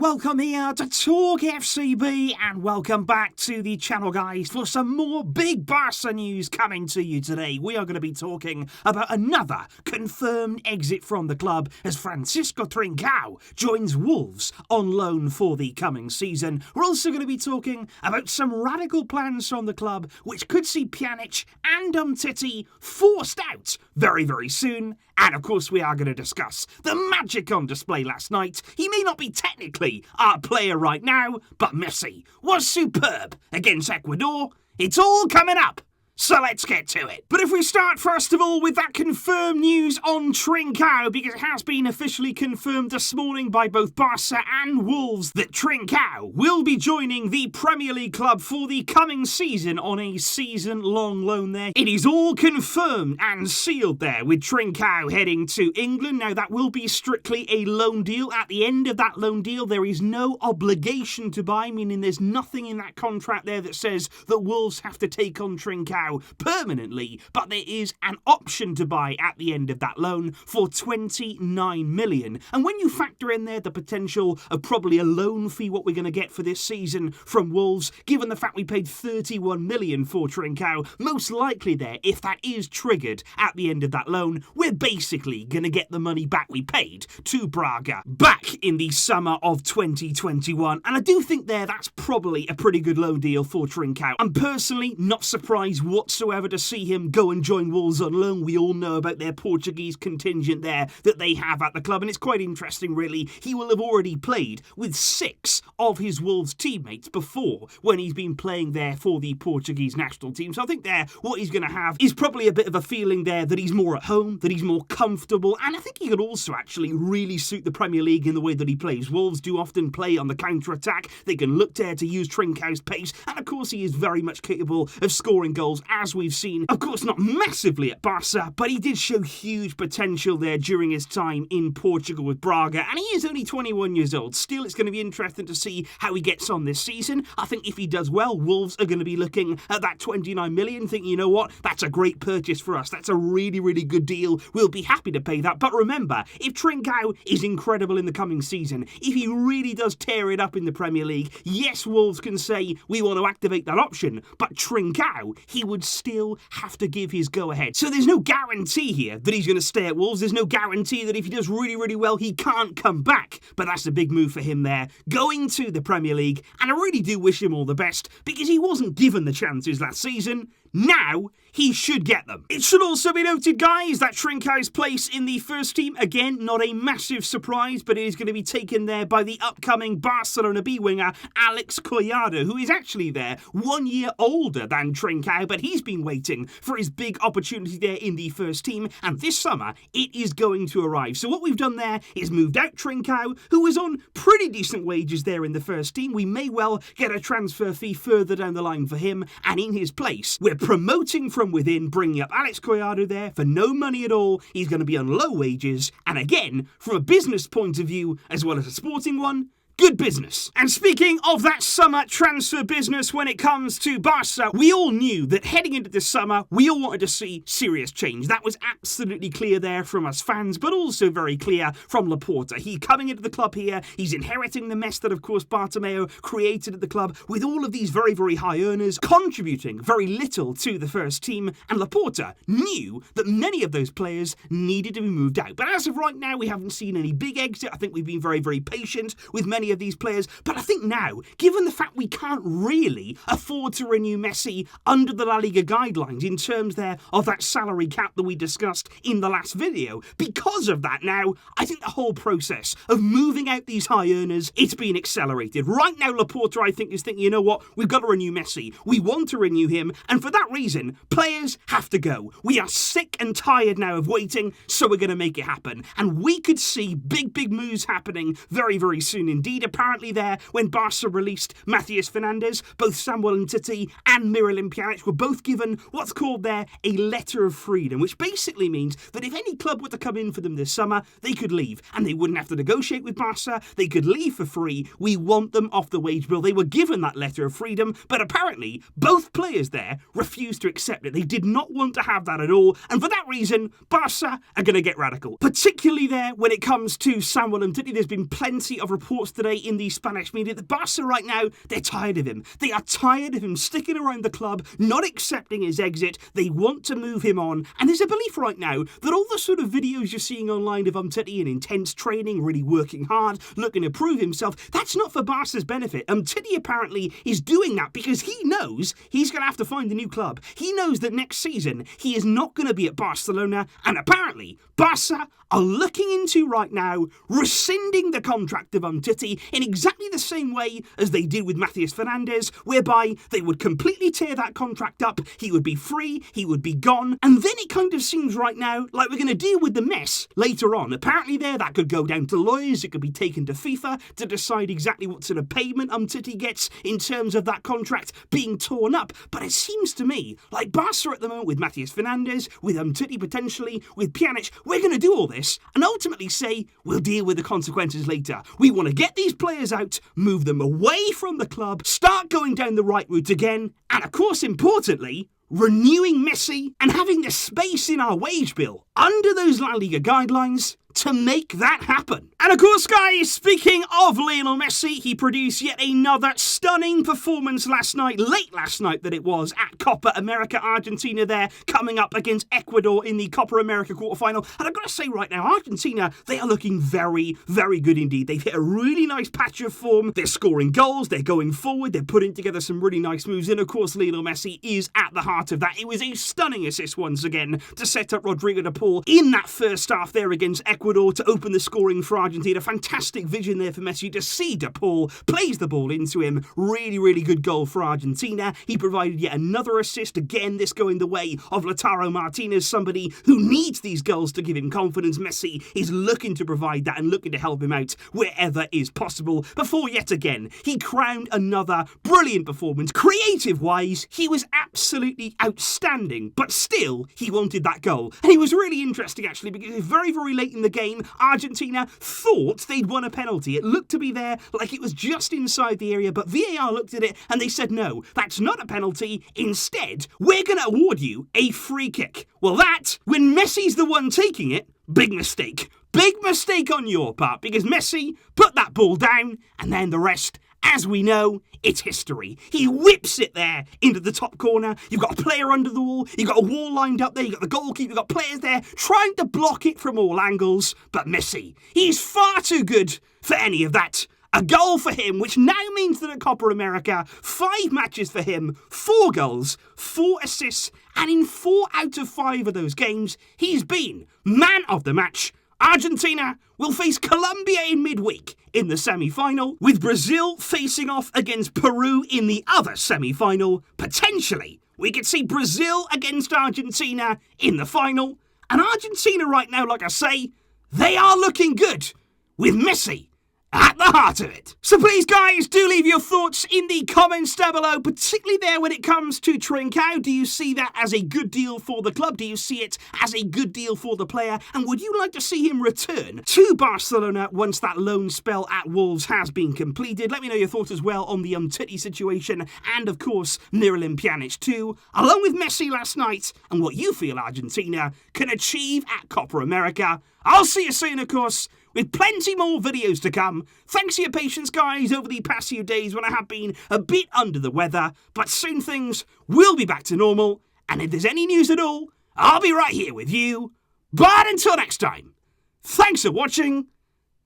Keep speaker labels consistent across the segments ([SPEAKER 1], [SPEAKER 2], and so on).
[SPEAKER 1] welcome here to Talk FCB and welcome back to the channel, guys, for some more big Barca news coming to you today. We are going to be talking about another confirmed exit from the club as Fransisco Trincão joins Wolves on loan for the coming season. We're also going to be talking about some radical plans from the club which could see Pjanic and Umtiti forced out very, very soon. And of course, we are going to discuss the magic on display last night. He may not be technically our player right now, but Messi was superb against Ecuador. It's all coming up. So let's get to it. But if we start first of all with that confirmed news on Trincão, because it has been officially confirmed this morning by both Barca and Wolves that Trincão will be joining the Premier League club for the coming season on a season-long loan there. It is all confirmed and sealed there with Trincão heading to England. Now that will be strictly a loan deal. At the end of that loan deal, there is no obligation to buy, meaning there's nothing in that contract there that says that Wolves have to take on Trincão permanently, but there is an option to buy at the end of that loan for 29 million. And when you factor in there the potential of probably a loan fee, what we're going to get for this season from Wolves, given the fact we paid 31 million for Trincão, most likely there, if that is triggered at the end of that loan, we're basically going to get the money back we paid to Braga back in the summer of 2021. And I do think that's probably a pretty good loan deal for Trincão. I'm personally not surprised whatsoever to see him go and join Wolves on loan. We all know about their Portuguese contingent there that they have at the club, and it's quite interesting really. He will have already played with 6 of his Wolves teammates before when he's been playing there for the Portuguese national team. So I think what he's going to have is probably a bit of a feeling there that he's more at home, that he's more comfortable, and I think he could also actually really suit the Premier League in the way that he plays. Wolves do often play on the counter-attack. They can look there to use Trincão's pace, and of course he is very much capable of scoring goals, as we've seen. Of course, not massively at Barca, but he did show huge potential there during his time in Portugal with Braga, and he is only 21 years old. Still, it's going to be interesting to see how he gets on this season. I think if he does well, Wolves are going to be looking at that 29 million, thinking, you know what, that's a great purchase for us. That's a really, really good deal. We'll be happy to pay that. But remember, if Trincão is incredible in the coming season, if he really does tear it up in the Premier League, yes, Wolves can say we want to activate that option, but Trincão, he would still have to give his go-ahead. So there's no guarantee here that he's going to stay at Wolves. There's no guarantee that if he does really, really well, he can't come back. But that's a big move for him there, going to the Premier League. And I really do wish him all the best, because he wasn't given the chances last season. Now, he should get them. It should also be noted, guys, that Trincão's place in the first team, again, not a massive surprise, but it is going to be taken there by the upcoming Barcelona B winger, Alex Collado, who is actually there 1 year older than Trincão, but he's been waiting for his big opportunity there in the first team, and this summer, it is going to arrive. So what we've done there is moved out Trincão, who was on pretty decent wages there in the first team. We may well get a transfer fee further down the line for him, and in his place, we're promoting from within, bringing up Alex Collado there for no money at all. He's going to be on low wages, and again, from a business point of view, as well as a sporting one, good business. And speaking of that summer transfer business when it comes to Barca, we all knew that heading into this summer, we all wanted to see serious change. That was absolutely clear there from us fans, but also very clear from Laporta. He coming into the club here, he's inheriting the mess that, of course, Bartomeu created at the club with all of these very, very high earners contributing very little to the first team, and Laporta knew that many of those players needed to be moved out. But as of right now, we haven't seen any big exit. I think we've been very, very patient with many of these players, but I think now, given the fact we can't really afford to renew Messi under the La Liga guidelines in terms there of that salary cap that we discussed in the last video, because of that now, I think the whole process of moving out these high earners, it's been accelerated. Right now, Laporta, I think, is thinking, you know what, we've got to renew Messi. We want to renew him, and for that reason, players have to go. We are sick and tired now of waiting, so we're going to make it happen. And we could see big, big moves happening very, very soon indeed. Apparently there, when Barca released Matheus Fernandes, both Samuel Umtiti and Miralem Pjanic were both given what's called there a letter of freedom, which basically means that if any club were to come in for them this summer, they could leave, and they wouldn't have to negotiate with Barca. They could leave for free. We want them off the wage bill. They were given that letter of freedom, but apparently both players there refused to accept it. They did not want to have that at all, and for that reason, Barca are going to get radical. Particularly there when it comes to Samuel Umtiti, there's been plenty of reports today yesterday in the Spanish media that Barca right now, they're tired of him. They are tired of him sticking around the club, not accepting his exit. They want to move him on. And there's a belief right now that all the sort of videos you're seeing online of Umtiti in intense training, really working hard, looking to prove himself, that's not for Barca's benefit. Umtiti apparently is doing that because he knows he's going to have to find a new club. He knows that next season he is not going to be at Barcelona, and apparently Barca are looking into right now rescinding the contract of Umtiti in exactly the same way as they did with Matheus Fernandes, whereby they would completely tear that contract up, he would be free, he would be gone, and then it kind of seems right now like we're going to deal with the mess later on. Apparently that could go down to lawyers, it could be taken to FIFA to decide exactly what sort of payment Umtiti gets in terms of that contract being torn up, but it seems to me like Barca at the moment with Matheus Fernandes, with Umtiti potentially, with Pjanic, we're going to do all this and ultimately say we'll deal with the consequences later. We want to get these players out, move them away from the club, start going down the right route again, and of course, importantly, renewing Messi and having the space in our wage bill under those La Liga guidelines to make that happen. And of course, guys, speaking of Lionel Messi, he produced yet another stunning performance last night, late last night that it was, at Copa America. Argentina there, coming up against Ecuador in the Copa America quarterfinal. And I've got to say right now, Argentina, they are looking very, very good indeed. They've hit a really nice patch of form. They're scoring goals, they're going forward, they're putting together some really nice moves. And of course, Lionel Messi is at the heart of that. It was a stunning assist once again to set up Rodrigo de Paul in that first half there against Ecuador to open the scoring for Argentina. Fantastic vision there for Messi to see de Paul, plays the ball into him. Really, really good goal for Argentina. He provided yet another assist, again this going the way of Lautaro Martinez, somebody who needs these goals to give him confidence. Messi is looking to provide that and looking to help him out wherever is possible, before yet again he crowned another brilliant performance. Creative wise, he was absolutely outstanding, but still he wanted that goal. And it was really interesting actually, because very, very late in the game, Argentina thought they'd won a penalty. It looked to be there like it was just inside the area, but VAR looked at it and they said, no, that's not a penalty. Instead, we're going to award you a free kick. Well, that, when Messi's the one taking it, big mistake. Big mistake on your part, because Messi put that ball down, and then the rest, as we know, it's history. He whips it there into the top corner. You've got a player under the wall. You've got a wall lined up there. You've got the goalkeeper. You've got players there trying to block it from all angles. But Messi, he's far too good for any of that. A goal for him, which now means that at Copa America, 5 matches for him, 4 goals, 4 assists, and in 4 out of 5 of those games, he's been man of the match. Argentina will face Colombia in midweek in the semi-final, with Brazil facing off against Peru in the other semi-final. Potentially, we could see Brazil against Argentina in the final. And Argentina right now, like I say, they are looking good, with Messi at the heart of it. So please, guys, do leave your thoughts in the comments down below, particularly there when it comes to Trincão. Do you see that as a good deal for the club? Do you see it as a good deal for the player? And would you like to see him return to Barcelona once that loan spell at Wolves has been completed? Let me know your thoughts as well on the Umtiti situation, and of course, Miralem Pjanic too, along with Messi last night, and what you feel Argentina can achieve at Copa America. I'll see you soon, of course, with plenty more videos to come. Thanks for your patience, guys, over the past few days when I have been a bit under the weather, but soon things will be back to normal, and if there's any news at all, I'll be right here with you. But until next time, thanks for watching.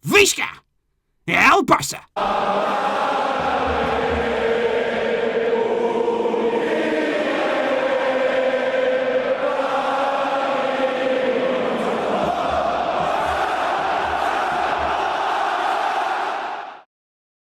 [SPEAKER 1] Visca El Barça.